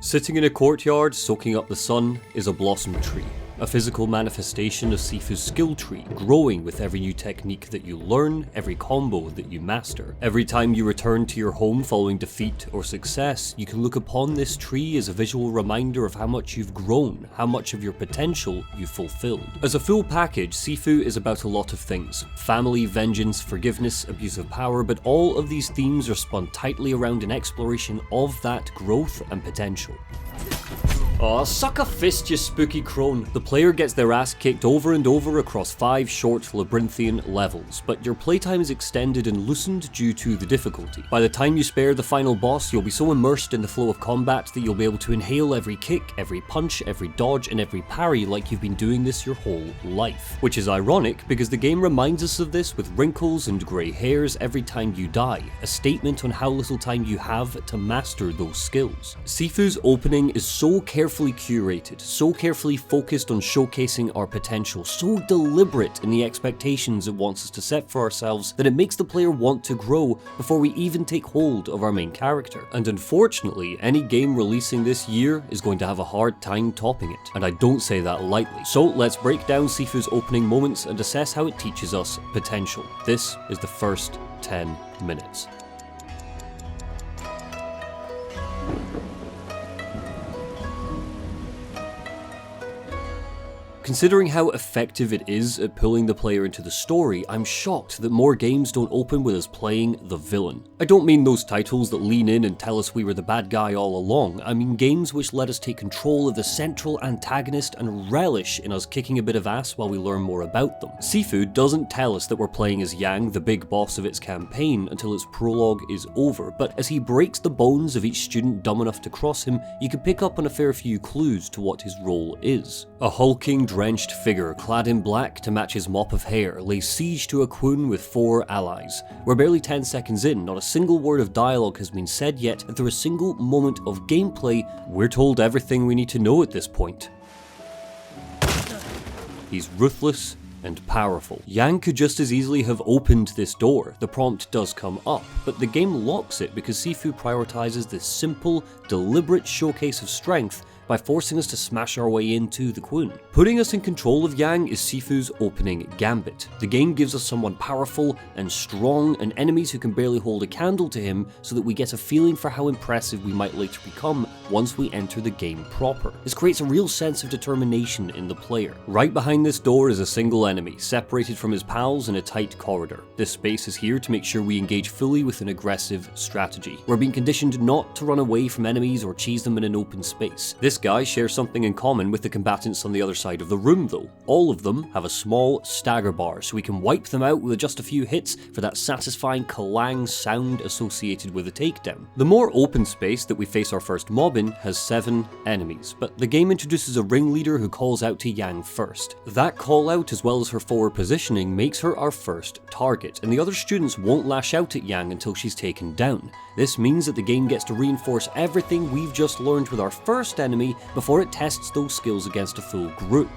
Sitting in a courtyard, soaking up the sun, is a blossom tree. A physical manifestation of Sifu's skill tree, growing with every new technique that you learn, every combo that you master. Every time you return to your home following defeat or success, you can look upon this tree as a visual reminder of how much you've grown, how much of your potential you've fulfilled. As a full package, Sifu is about a lot of things. Family, vengeance, forgiveness, abuse of power, but all of these themes are spun tightly around an exploration of that growth and potential. Aw, suck a fist, you spooky crone. The player gets their ass kicked over and over across 5 short labyrinthian levels, but your playtime is extended and loosened due to the difficulty. By the time you spare the final boss, you'll be so immersed in the flow of combat that you'll be able to inhale every kick, every punch, every dodge, and every parry like you've been doing this your whole life. Which is ironic, because the game reminds us of this with wrinkles and grey hairs every time you die, a statement on how little time you have to master those skills. Sifu's opening is so carefully curated, so carefully focused on showcasing our potential, so deliberate in the expectations it wants us to set for ourselves that it makes the player want to grow before we even take hold of our main character. And unfortunately, any game releasing this year is going to have a hard time topping it, and I don't say that lightly. So let's break down Sifu's opening moments and assess how it teaches us potential. This is the first 10 minutes. Considering how effective it is at pulling the player into the story, I'm shocked that more games don't open with us playing the villain. I don't mean those titles that lean in and tell us we were the bad guy all along, I mean games which let us take control of the central antagonist and relish in us kicking a bit of ass while we learn more about them. Sifu doesn't tell us that we're playing as Yang, the big boss of its campaign, until its prologue is over, but as he breaks the bones of each student dumb enough to cross him, you can pick up on a fair few clues to what his role is. A hulking, drenched figure clad in black to match his mop of hair lays siege to a Kagune with 4 allies. We're barely 10 seconds in, not a single word of dialogue has been said yet, and through a single moment of gameplay, we're told everything we need to know at this point. He's ruthless and powerful. Yang could just as easily have opened this door. The prompt does come up, but the game locks it because Sifu prioritizes this simple, deliberate showcase of strength by forcing us to smash our way into the Kagune. Putting us in control of Yang is Sifu's opening gambit. The game gives us someone powerful and strong and enemies who can barely hold a candle to him so that we get a feeling for how impressive we might later become once we enter the game proper. This creates a real sense of determination in the player. Right behind this door is a single enemy, separated from his pals in a tight corridor. This space is here to make sure we engage fully with an aggressive strategy. We're being conditioned not to run away from enemies or cheese them in an open space. This guy shares something in common with the combatants on the other side of the room though. All of them have a small stagger bar, so we can wipe them out with just a few hits for that satisfying clang sound associated with a takedown. The more open space that we face our first mob in has 7 enemies, but the game introduces a ringleader who calls out to Yang first. That call out, as well as her forward positioning, makes her our first target, and the other students won't lash out at Yang until she's taken down. This means that the game gets to reinforce everything we've just learned with our first enemy before it tests those skills against a full group.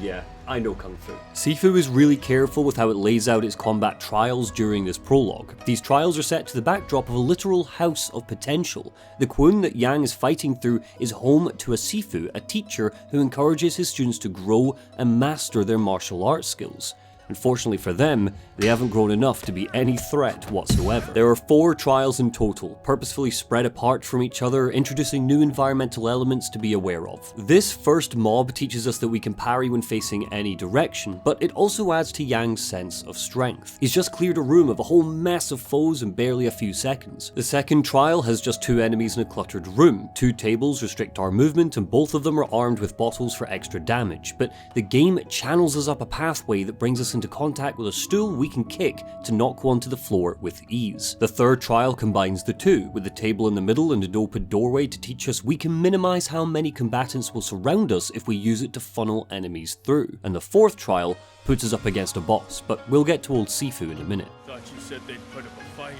Yeah, I know Kung Fu. Sifu is really careful with how it lays out its combat trials during this prologue. These trials are set to the backdrop of a literal house of potential. The Kagune that Yang is fighting through is home to a Sifu, a teacher who encourages his students to grow and master their martial arts skills. Unfortunately for them, they haven't grown enough to be any threat whatsoever. There are 4 trials in total, purposefully spread apart from each other, introducing new environmental elements to be aware of. This first mob teaches us that we can parry when facing any direction, but it also adds to Yang's sense of strength. He's just cleared a room of a whole mess of foes in barely a few seconds. The second trial has just 2 enemies in a cluttered room. 2 tables restrict our movement, and both of them are armed with bottles for extra damage, but the game channels us up a pathway that brings us into contact with a stool we can kick to knock one to the floor with ease. The third trial combines the two, with a table in the middle and an open doorway to teach us we can minimize how many combatants will surround us if we use it to funnel enemies through. And the fourth trial puts us up against a boss, but we'll get to old Sifu in a minute. Thought you said they'd put up a fight.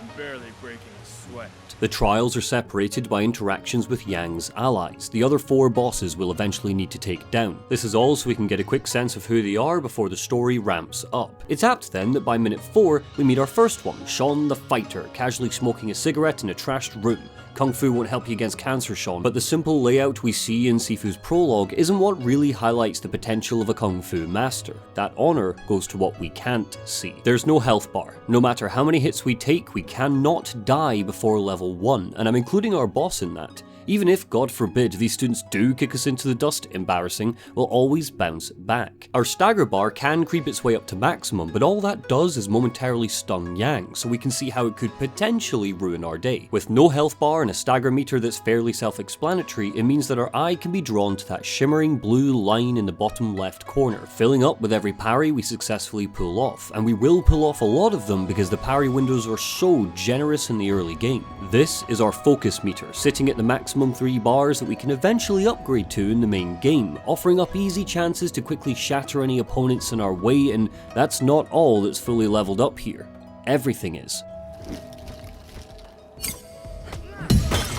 I'm barely breaking a sweat. The trials are separated by interactions with Yang's allies. The other 4 bosses will eventually need to take down. This is all so we can get a quick sense of who they are before the story ramps up. It's apt then that by minute 4, we meet our first one, Sean the Fighter, casually smoking a cigarette in a trashed room. Kung Fu won't help you against cancer, Sean, but the simple layout we see in Sifu's prologue isn't what really highlights the potential of a Kung Fu master. That honor goes to what we can't see. There's no health bar. No matter how many hits we take, we cannot die before level 1, and I'm including our boss in that. Even if, God forbid, these students do kick us into the dust, embarrassing, we'll always bounce back. Our stagger bar can creep its way up to maximum, but all that does is momentarily stun Yang, so we can see how it could potentially ruin our day. With no health bar and a stagger meter that's fairly self-explanatory, it means that our eye can be drawn to that shimmering blue line in the bottom left corner, filling up with every parry we successfully pull off, and we will pull off a lot of them because the parry windows are so generous in the early game. This is our focus meter, sitting at the maximum 3 bars that we can eventually upgrade to in the main game, offering up easy chances to quickly shatter any opponents in our way, and that's not all that's fully leveled up here. Everything is.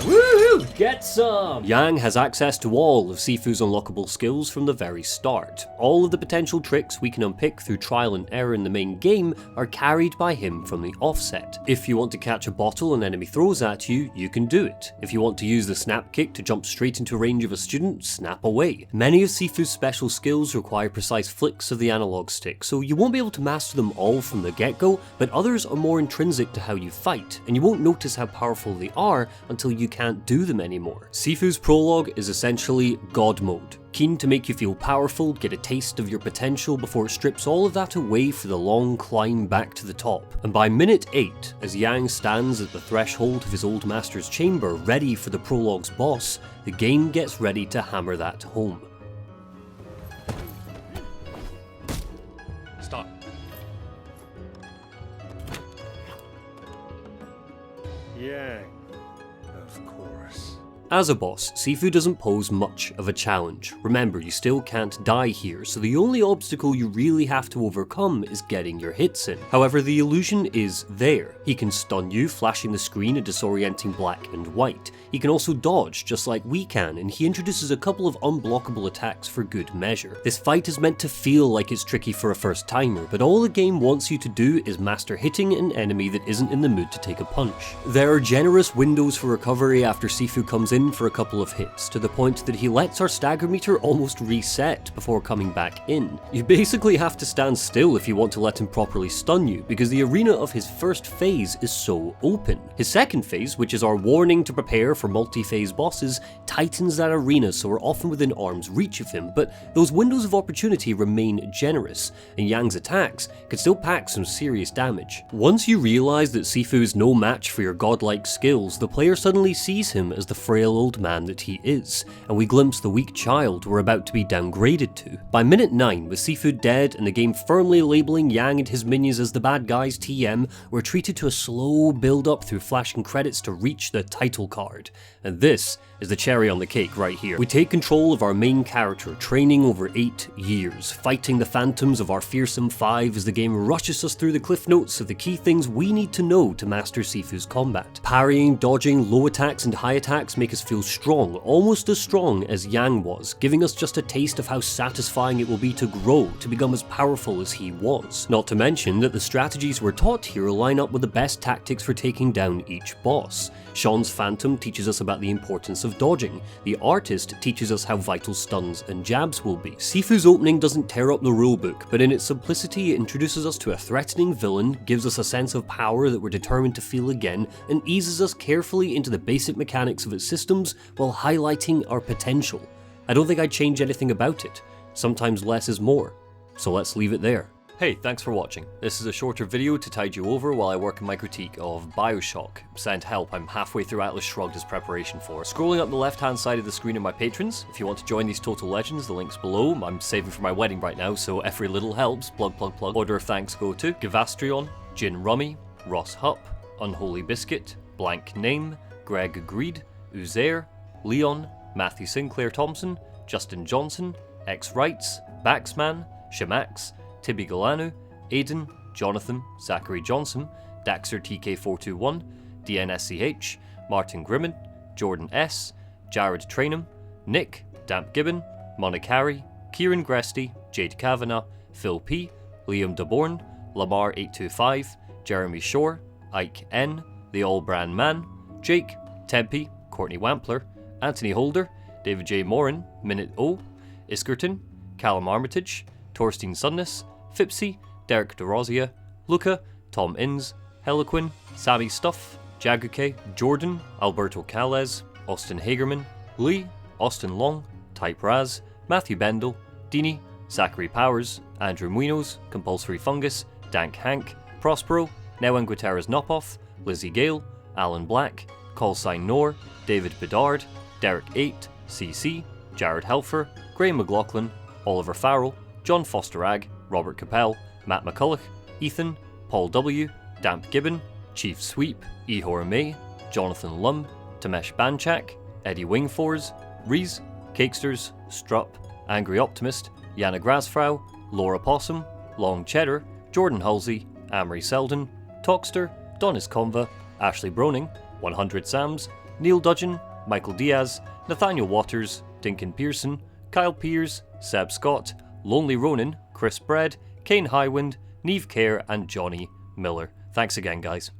Woohoo! Get some! Yang has access to all of Sifu's unlockable skills from the very start. All of the potential tricks we can unpick through trial and error in the main game are carried by him from the offset. If you want to catch a bottle an enemy throws at you, you can do it. If you want to use the snap kick to jump straight into range of a student, snap away. Many of Sifu's special skills require precise flicks of the analog stick, so you won't be able to master them all from the get-go, but others are more intrinsic to how you fight, and you won't notice how powerful they are until you can't do them anymore. Sifu's prologue is essentially God mode, keen to make you feel powerful, get a taste of your potential before it strips all of that away for the long climb back to the top. And by minute 8, as Yang stands at the threshold of his old master's chamber ready for the prologue's boss, the game gets ready to hammer that home. Stop. Yang. Of course. As a boss, Sifu doesn't pose much of a challenge. Remember, you still can't die here, so the only obstacle you really have to overcome is getting your hits in. However, the illusion is there. He can stun you, flashing the screen a disorienting black and white. He can also dodge, just like we can, and he introduces a couple of unblockable attacks for good measure. This fight is meant to feel like it's tricky for a first timer, but all the game wants you to do is master hitting an enemy that isn't in the mood to take a punch. There are generous windows for recovery after Sifu comes in for a couple of hits, to the point that he lets our stagger meter almost reset before coming back in. You basically have to stand still if you want to let him properly stun you, because the arena of his first phase is so open. His second phase, which is our warning to prepare for multi-phase bosses, tightens that arena so we're often within arm's reach of him, but those windows of opportunity remain generous, and Yang's attacks can still pack some serious damage. Once you realise that Sifu is no match for your godlike skills, the player suddenly sees him as the frail old man that he is, and we glimpse the weak child we're about to be downgraded to. By minute 9, with Sifu dead and the game firmly labelling Yang and his minions as the bad guys TM, we're treated to a slow build-up through flashing credits to reach the title card. And this is the cherry on the cake right here. We take control of our main character, training over 8 years, fighting the phantoms of our fearsome 5 as the game rushes us through the cliff notes of the key things we need to know to master Sifu's combat. Parrying, dodging, low attacks and high attacks make us feel strong, almost as strong as Yang was, giving us just a taste of how satisfying it will be to grow, to become as powerful as he was. Not to mention that the strategies we're taught here line up with the best tactics for taking down each boss. Sean's Phantom teaches us about the importance of dodging. The Artist teaches us how vital stuns and jabs will be. Sifu's opening doesn't tear up the rulebook, but in its simplicity it introduces us to a threatening villain, gives us a sense of power that we're determined to feel again, and eases us carefully into the basic mechanics of its systems while highlighting our potential. I don't think I'd change anything about it. Sometimes less is more. So let's leave it there. Hey, thanks for watching. This is a shorter video to tide you over while I work on my critique of Bioshock. Send help, I'm halfway through Atlas Shrugged as preparation for. Scrolling up the left hand side of the screen are my patrons. If you want to join these total legends, the link's below. I'm saving for my wedding right now, so every little helps. Plug, plug, plug. Order of thanks go to Gavastrion, Gin Rummy, Ross Hupp, Unholy Biscuit, Blank Name, Greg Greed, Uzair, Leon, Matthew Sinclair Thompson, Justin Johnson, X Wrights, Baxman, Shamax, Tibby Galanu, Aiden, Jonathan, Zachary Johnson, Daxter TK421, DNSCH, Martin Grimmin, Jordan S, Jared Trainham, Nick, Damp Gibbon, Monikari, Kieran Gresty, Jade Kavanagh, Phil P, Liam DeBorn, Lamar825, Jeremy Shore, Ike N, The All Brand Man, Jake, Tempe, Courtney Wampler, Anthony Holder, David J. Morin, Minute O, Iskerton, Callum Armitage, Torstein Sundness, Fipsy, Derek DeRosia, Luca, Tom Inns, Heliquin, Sammy Stuff, Jaguke, Jordan, Alberto Calez, Austin Hagerman, Lee, Austin Long, Type Raz, Matthew Bendel, Dini, Zachary Powers, Andrew Muinos, Compulsory Fungus, Dank Hank, Prospero, Newen Guterres Nopoff, Lizzie Gale, Alan Black, Callsign Nor, David Bedard, Derek 8, CC, Jared Helfer, Graham McLaughlin, Oliver Farrell, John Foster Ag, Robert Capel, Matt McCulloch, Ethan, Paul W, Damp Gibbon, Chief Sweep, Ehor May, Jonathan Lum, Tamesh Banchak, Eddie Wingfors, Rees, Cakesters, Strupp, Angry Optimist, Yana Grasfrau, Laura Possum, Long Cheddar, Jordan Halsey, Amory Selden, Toxter, Donis Conva, Ashley Broning, 100 Sams, Neil Dudgeon, Michael Diaz, Nathaniel Waters, Dinkin Pearson, Kyle Pears, Seb Scott, Lonely Ronin, Chris Bread, Kane Highwind, Neve Kerr and Johnny Miller. Thanks again, guys.